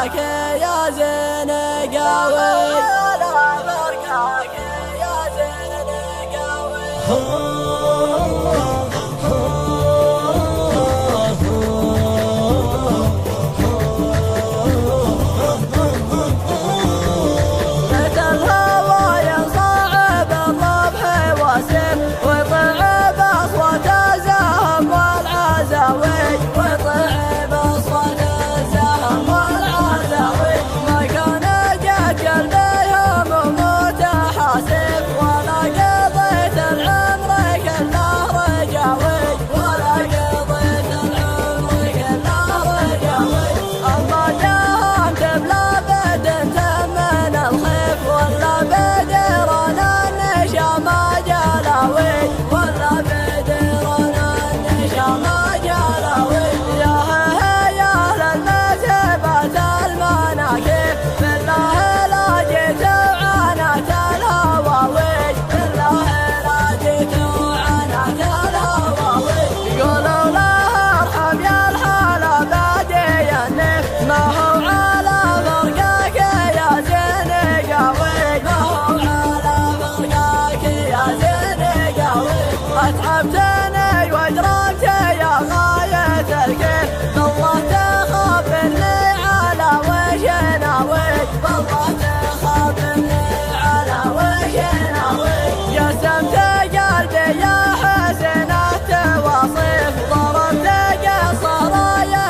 برقاك يا زنقاوي ولا برقاك يا زنقاوي. أتعبتني وأجرمت يا غاية الكيف، بالله تخبرني على وش ناوي، بالله تخبرني على وش ناوي. قسمت قلبي يا حسن التواصيف، ضربت قصرايا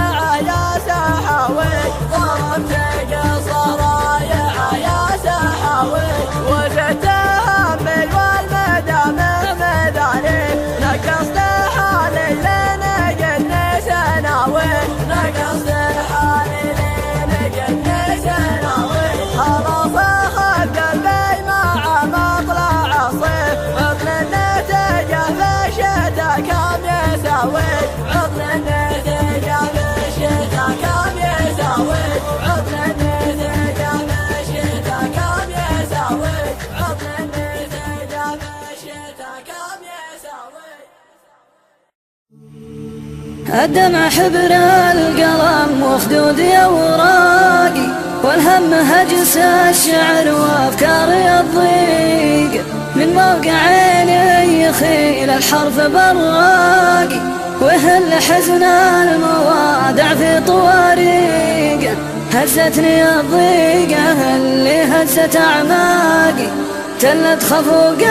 يا سحاوي، ضربت قصرايا يا سحاوي. وزدت همي والمدامع مداني، نقصت حالي لين قدني سناوي، نقصت حالي لين قدني سناوي. خلاص أخذ قلبي مع مطلع الصيف، عطل النتيجة في الشتا كم يساوي، عطل النتيجة في الشتا كم يساوي، عطل النتيجة في الشتا كم يساوي، عطل النتيجة في الشتا كم يساوي. الدمع حبر القلم وخدودي أوراقي، والهم هجس الشعر وأفكاري الضيق، من موقع عيني يخيل الحرف براقي، وهل حزن الموادع في طواريق. هزتني الضيقة اللي هزت أعماقي، تلت خفوق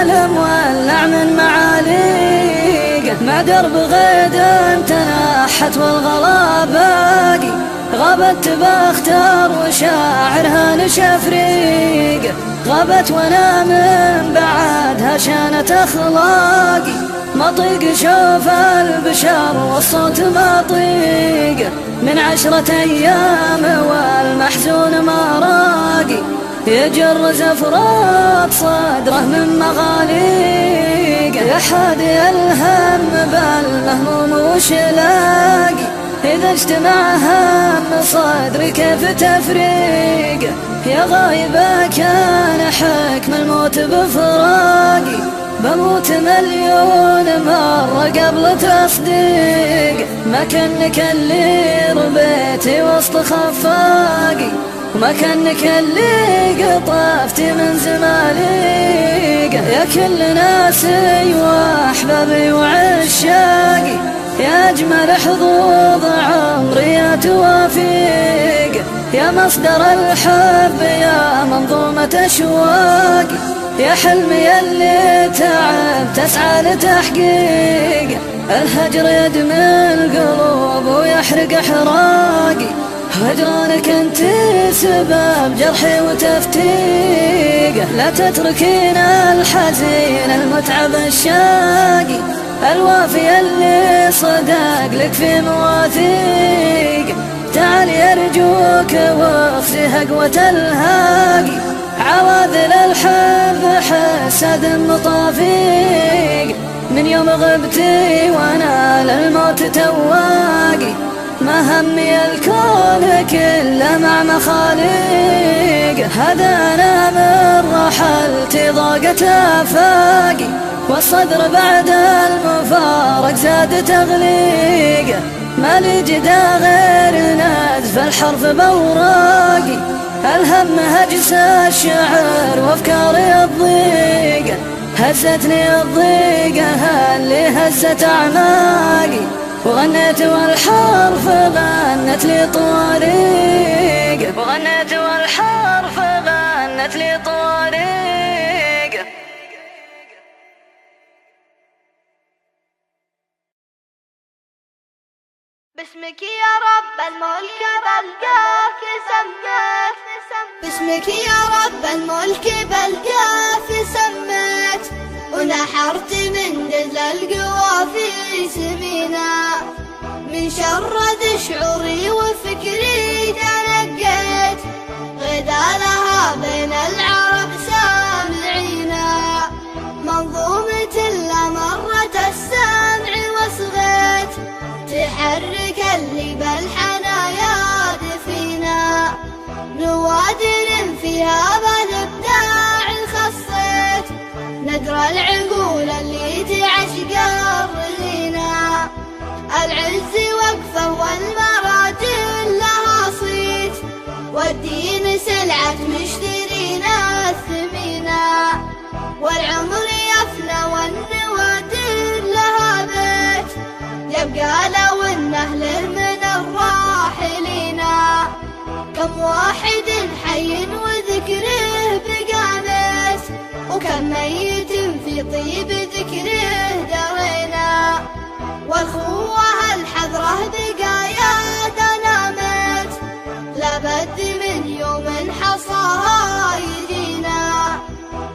المولع من معاليق، مع درب غيد تنحت والغلا باقي، غابت بختار وشاعرها نشفريق، غابت وانا من بعدها شانت اخلاقي، ما طيق شوف البشر والصوت ما طيق، من 10 أيام والمحزون ما راقي، يجر زفرات صدره من مغاليق، يا حادي الهم بالمهموم وش لاقي، إذا اجتمع هم صدري كيف تفريق، يا غايبة كان حكم الموت بفراقي، بموت 1,000,000 مرة قبل تصديق، مكانك اللي ربيتي وسط خفاقي، ومكانك اللي قطفتي من زماليق، يا كل ناسي وأحبابي وعشاقي، يا أجمل حظوظ عمري يا توافيق، يا مصدر الحب يا منظومة أشواقي، يا حلمي اللي تعب تسعى لتحقيق، الهجر يدمي القلوب ويحرق حراقي، هجرانك انت سبب جرحي وتفتيق، لا تتركين الحزين المتعب الشاقي، الوافي اللي صدق لك في مواثيق، تعالي أرجوك واخزي هقوة الهاقي، عواذل الحب حسد مطافيق، من يوم غبتي وانا للموت تواقي، ما همي الكون كله مع مخاليق، هذا انا من رحلتي ضاقت افاقي، والصدر بعد المفارق زاد تغليق، ما لي جدا غير نزف الحرف بأوراقي، الهم هجس الشعر وافكاري الضيقة، هزتني الضيقة اللي هزت اعماقي، وغنيت والحرف غنت لي طريقة، وغنيت والحرف غنت لي طريقة. باسمك يا رب الملك بلقاك سميت، باسمك يا رب الملك بلقاك سميت، ونحرت من دجل القوى في سمينا، من شرد شعوري وفكري تنقيت، غدالها بين العرب سامعينا، منظومة لمرة السمع وصغيت، تحرك اللي بالحنايا دفينا، نوادر فيها بالابداع خصيت، نقرا العقول اللي تعشق الرغينا، العز وقفه والمراجل لها صيت، والدين سلعة مشترينا الثمينة، والعمر يفنى والنوادر لها بيت، يبقى لو النهل من الراحلين، كم واحد حي وذكره بقامت، وكم ميت في طيب ذكره درينا، والخوة الحذرة بقايا نامت، لابد من يوم حصاها يجينا،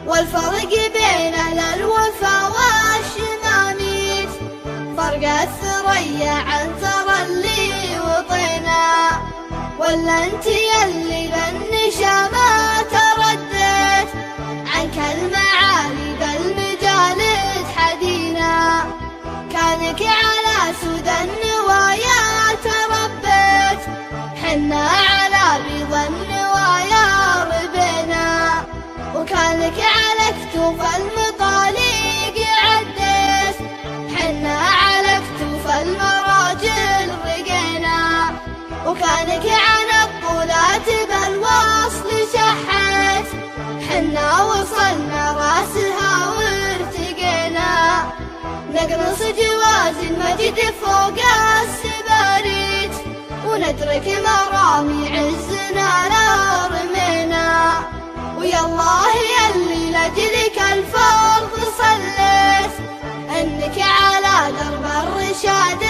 والفرق بين أهل الوفا والشماميت، فرق الثريا عن ثرى اللي وطينا، ولا انت يلي بالنشامة تردت، عنك المعالي بالمجال تحدينا، كانك على سود النوايا تربت، حنا على بيض النوايا ربنا، وكانك على كتوف المطاليق عدت، حنا على كتوف المراجل رقينا، وكانك على الطولات بالوصل شحت، حنا وصلنا راسها وارتقينا، نقنص جواز المجد فوق السباريت، وندرك مرامي عزنا لا رمينا، ويا الله يلي لجلك الفرض صليت، انك على درب الرشاد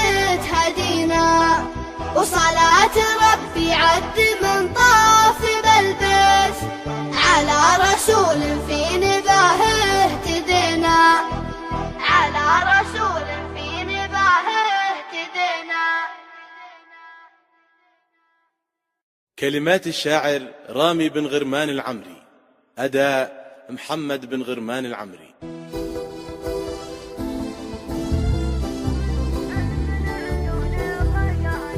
تهدينا، وصلاة ربي عد من طاف بالبيت، على رسول في نباهه اهتدينا، على رسول في نباهه اهتدينا. كلمات الشاعر رامي بن غرمان العمري، أداء محمد بن غرمان العمري.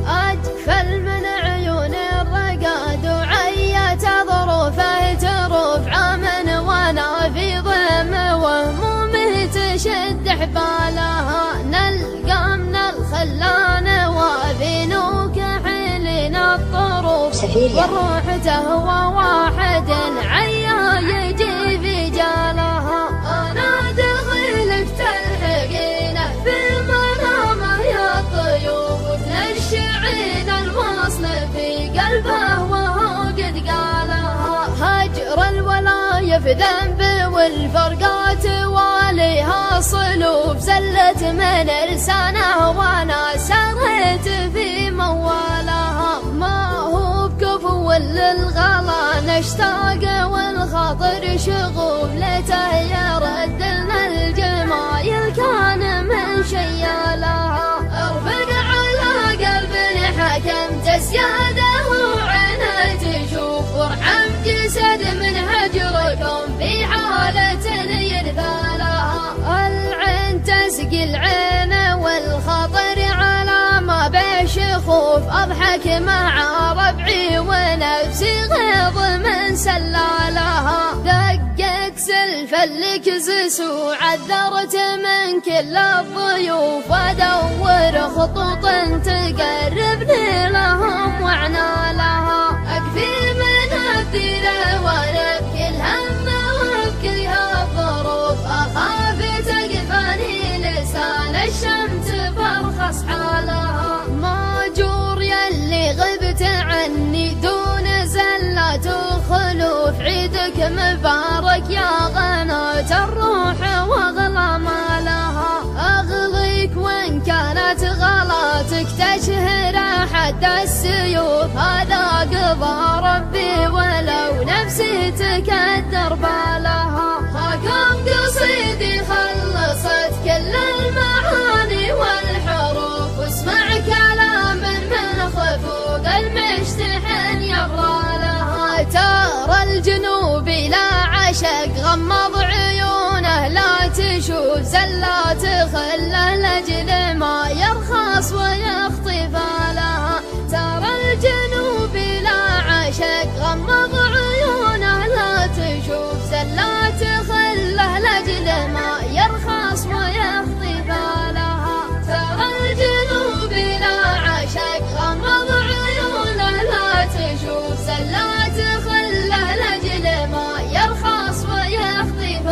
أجفل من عيون الرقاد وعيت ظروفه تروف عمن، وانا في ضم وهمومه تشد حبالها، نلقى من الخلان وابينوك حلين الطروف، والروح تهوى واحد عيا يجي في جالها، انا دخلك تلحقينه في المنامه يا الطيوف، تنشعين الوصل في قلبه وهو قد قالها، هجر الولاية في ذنب والفرقات واليها صلوب، زلت من لسانه وانا سريت في موالها، ما هو بكفو للغلا نشتاق والخاطر شغوف، ليته يرد لنا الجمايل كان من شيالها، ارفق على قلب حكمت سياده وعينه تشوف، وارحم جسد من هجركم في حالة يرثالها، العين تسقي العين والخطر على ما بشخوف، اضحك مع ربعي ونفسي غيظ من سلالها، دقت سل لك زسو عذرت من كل الضيوف وادور خطوط تقربني لهم وعنا لها اكفي من الديره ونبكي الهم وابكيها الظروف اخاف تقفاني لسان الشمس برخص حالها ماجور يلي غبت عني دون زلات وخلوف عيدك مبارك يا غنات الروح واغلى ما لها اغليك وان كانت غلاتك تشهر حد السيوف هذا قضى ربي ولو نفسي تكدر بالها هاكم قصيدي خلصت كل المعاني والحروف واسمع كلام من خفوق المشتحن يغرى لها ترى الجنوب لا عشق غمض عيونه لا تشوف زلات خله لاجل ما يرخص ويخطف لها ترى الجنوب لا عشق غمض عيونه لا تشوف زلات خله لاجل ما يرخص ويخطف لها ترى الجنوب لا عشق غمض عيونه لا تشوف زلات خله لاجل ما يرخص ويخطف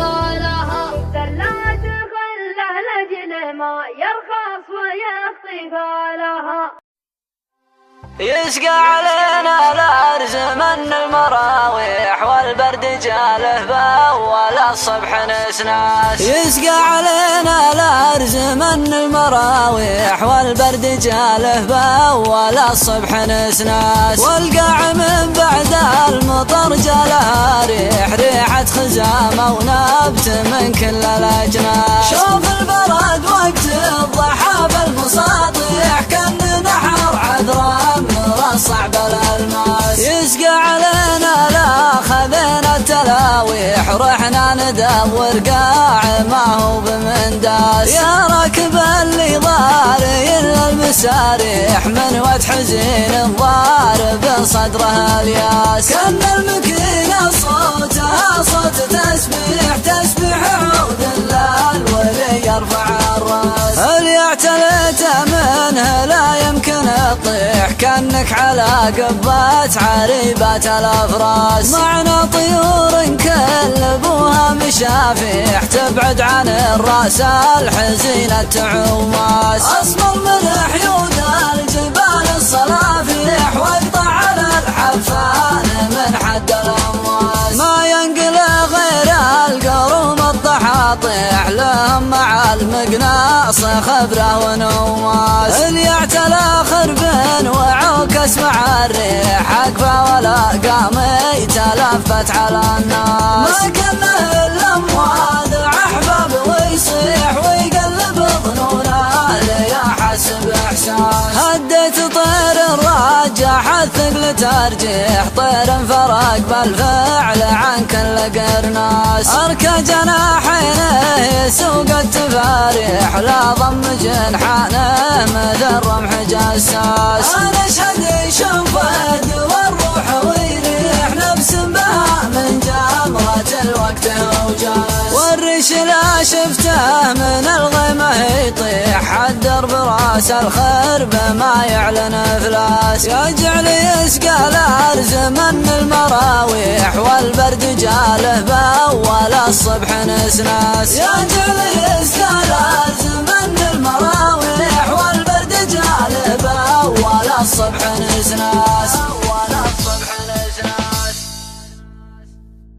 لها زلات خله لاجل ما يرخص ويخطف لها يسقى علينا الأرز من المراويح والبرد جاله بأول الصبح نسناس يسقى علينا الأرز من المراويح والبرد جاله بأول الصبح نسناس والقاع من بعد المطر جالها ريحة خزامة ونبت من كل الأجناس شوف البرد وقت الضحى بالمساطيح كان نحر عذرا صعب الألماس يسقى علينا لا خذينا التلاويح رحنا ندور قاع ما هو بمنداس يا راكب اللي ضاري المساريح من وقت حزين الضارب صدرها الياس كان المكينة صوتها صوت تسبيح تسبيح عود الليل ولي يرفع الراس اللي اعتليت منه لا يمكن تطيح كأنك على قبات عريبات الأفراس معنا طيور كلبوها مشافيح تبعد عن الراس الحزينة تعوماس أصمر من حيود الجبال الصلافيح واقطع على الحفان من حد الأمواس ما ينقل غير القروم الضحاطيح لهم مع المقناص خبره ونواس اللي اعتلى خرب وعوكس مع الريح عقبه ولا قام يتلفت على الناس ما كمل الاموال احباب ويصيح ويقلب ظنونه ليا حسب احساس هديت طير الراجح الثقل ترجيح طير فرق بالفعل عن كل قرناس اركى جناحينه يسوق التفاريح لا ضم جنحانه مثل رمح جساس انا اشهد يشوف والروح ويريح نفس بها من جمرة الوقت وجاس والريش لا شفته من الغيمة يطيح حدر براس الخرب ما يعلن افلاس يجعل يسقى الارز من المراويح والبرد جاله باول الصبح نسناس يجعل يسقى الارز من المراويح والبرد جاله باول الصبح نسناس